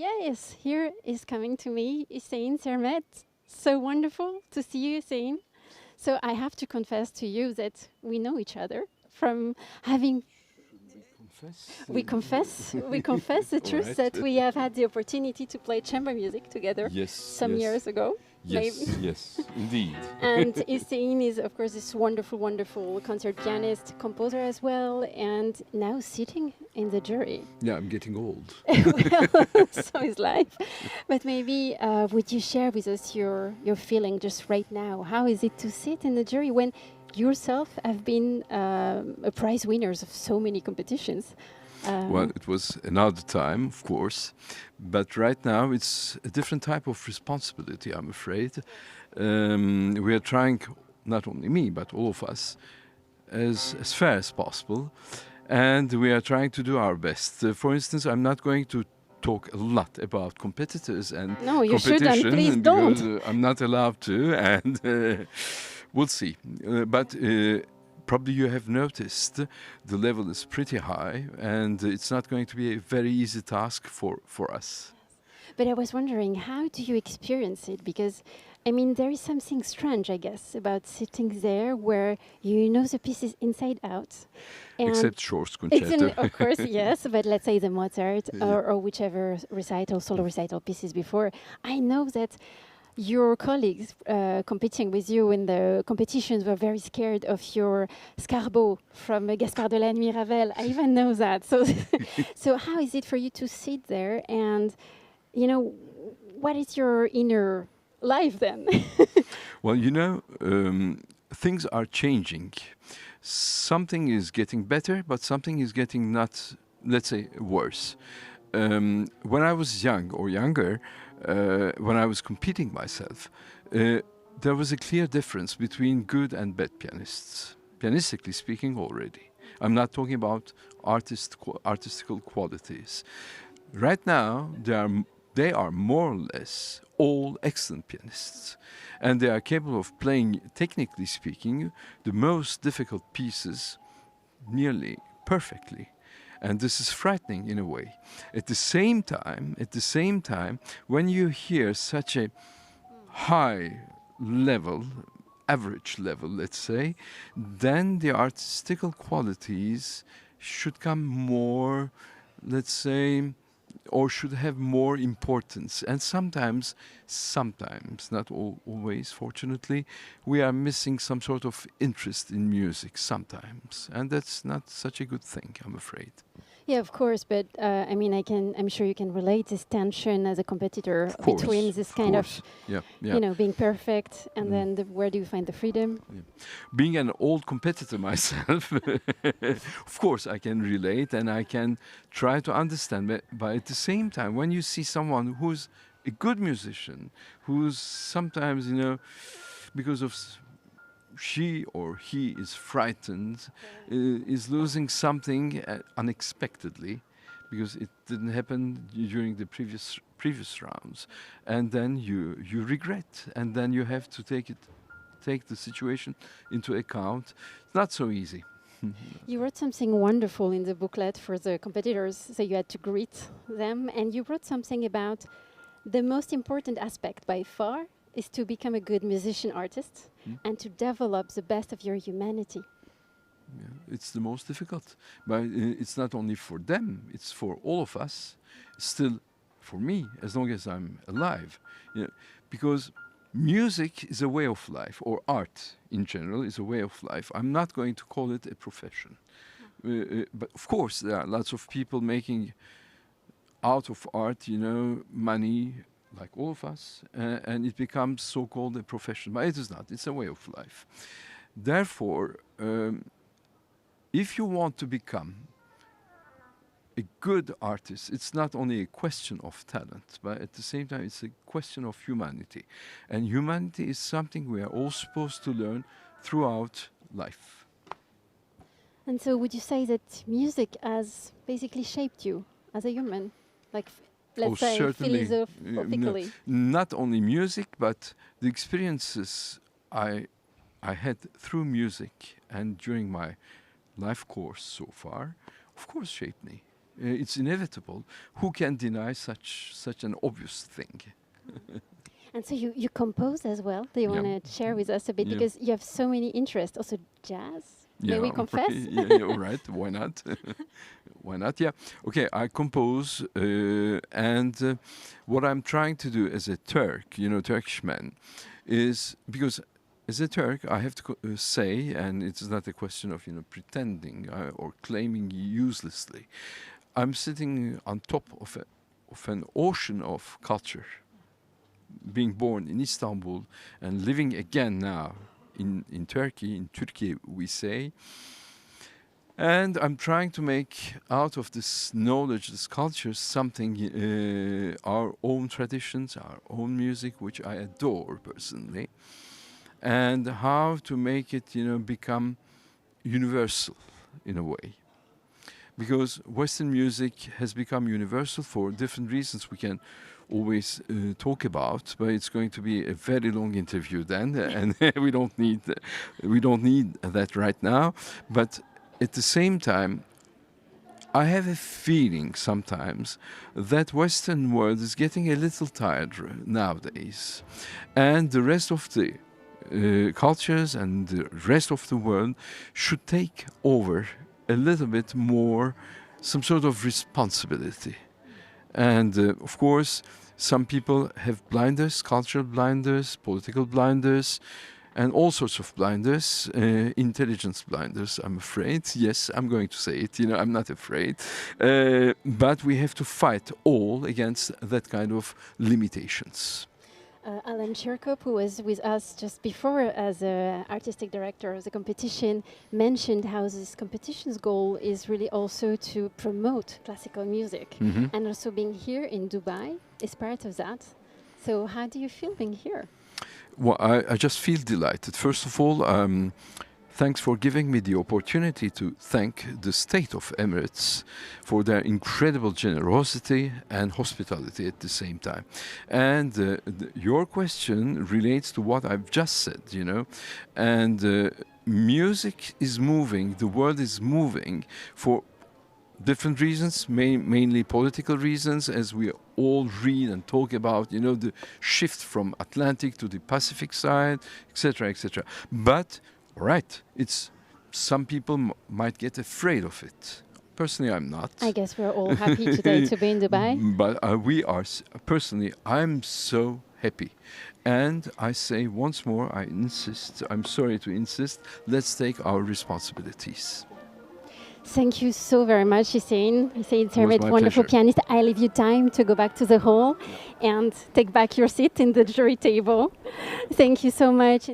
Yes, here is coming to me Hüseyin Sermet. So wonderful to see you, Hüseyin. So I have to confess to you that we know each other from having we confess the truth that we have had the opportunity to play chamber music together some years ago. Yes, indeed. And Hüseyin is, of course, this wonderful, wonderful concert pianist, composer as well, and now sitting in the jury. Yeah, I'm getting old. Well, so is life. But maybe would you share with us your feeling just right now? How is it to sit in the jury when yourself have been a prize winners of so many competitions? Well, it was another time, of course, but right now it's a different type of responsibility, I'm afraid. We are trying, not only me, but all of us, as fair as possible, and we are trying to do our best. For instance, I'm not going to talk a lot about competitors and no, you competition, shouldn't. Please don't. I'm not allowed to, and we'll see. But probably you have noticed the level is pretty high, and it's not going to be a very easy task for us. But I was wondering, how do you experience it? Because, I mean, there is something strange, I guess, about sitting there where you know the pieces inside out. Except Shor's concerto. Of course, yes, but let's say the Mozart or whichever recital, solo recital pieces before. I know that your colleagues competing with you in the competitions were very scared of your Scarbeau from Gaspard de la Nuit Ravel. I even know that. So, so how is it for you to sit there and, you know, what is your inner life then? Well, you know, things are changing. Something is getting better, but something is getting not, let's say, worse. When I was young or younger, when I was competing myself, there was a clear difference between good and bad pianists, pianistically speaking already. I'm not talking about artistical qualities. Right now, they are more or less all excellent pianists, and they are capable of playing, technically speaking, the most difficult pieces nearly perfectly. And this is frightening in a way. At the same time, when you hear such a high level, average level, let's say, then the artistical qualities should come more, let's say, or should have more importance. And sometimes, not always, fortunately, we are missing some sort of interest in music sometimes. And that's not such a good thing, I'm afraid. Yeah, of course, but I mean, I'm sure you can relate this tension as a competitor between this kind of, you know, being perfect and then where do you find the freedom? Yeah. Being an old competitor myself, of course, I can relate and I can try to understand. But at the same time, when you see someone who's a good musician, who's sometimes, you know, because of she or he is frightened, is losing something unexpectedly, because it didn't happen during the previous rounds, and then you regret, and then you have to take the situation into account. It's not so easy. You wrote something wonderful in the booklet for the competitors, so you had to greet them, and you wrote something about the most important aspect by far is to become a good musician artist and to develop the best of your humanity. Yeah, it's the most difficult, but it's not only for them, it's for all of us, still for me, as long as I'm alive. You know, because music is a way of life, or art in general is a way of life. I'm not going to call it a profession. But of course, there are lots of people making out of art, you know, money, like all of us, and it becomes so-called a profession. But it is not. It's a way of life. Therefore, if you want to become a good artist, it's not only a question of talent, but at the same time, it's a question of humanity. And humanity is something we are all supposed to learn throughout life. And so would you say that music has basically shaped you as a human? Like, let's say, philosophically. No, not only music, but the experiences I had through music and during my life course so far, of course, shaped me. It's inevitable. Who can deny such an obvious thing? And so you compose as well. Do you want to share with us a bit? Yeah. Because you have so many interests. Also jazz, may we confess? Yeah, all right. Why not? Why not? Yeah. Okay, I compose, and what I'm trying to do as a Turk, Turkish man, is because as a Turk, I have to say, and it's not a question of pretending or claiming uselessly. I'm sitting on top of an ocean of culture, being born in Istanbul and living again now in Turkey, in Turkey we say. And I'm trying to make out of this knowledge, this culture, something, our own traditions, our own music, which I adore personally, and how to make it, become universal in a way. Because Western music has become universal for different reasons we can always talk about, but it's going to be a very long interview then, and we don't need that right now. But at the same time, I have a feeling sometimes that Western world is getting a little tired nowadays, and the rest of the cultures and the rest of the world should take over a little bit more, some sort of responsibility. And of course, some people have blinders, cultural blinders, political blinders, and all sorts of blinders, intelligence blinders, I'm afraid. Yes, I'm going to say it, I'm not afraid. But we have to fight all against that kind of limitations. Alan Cherkop, who was with us just before as artistic director of the competition, mentioned how this competition's goal is really also to promote classical music. And also being here in Dubai is part of that. So how do you feel being here? Well, I just feel delighted. First of all, thanks for giving me the opportunity to thank the State of Emirates for their incredible generosity and hospitality at the same time. And your question relates to what I've just said, and music is moving, the world is moving for different reasons, mainly political reasons, as we all read and talk about, the shift from Atlantic to the Pacific side, etc., etc. But all right, it's some people might get afraid of it. Personally, I'm not. I guess we're all happy today to be in Dubai. But we are, personally, I'm so happy. And I say once more, I insist, I'm sorry to insist, let's take our responsibilities. Thank you so very much, Hüseyin Sermet, wonderful pleasure. pianist. I leave you time to go back to the hall and take back your seat in the jury table. Thank you so much.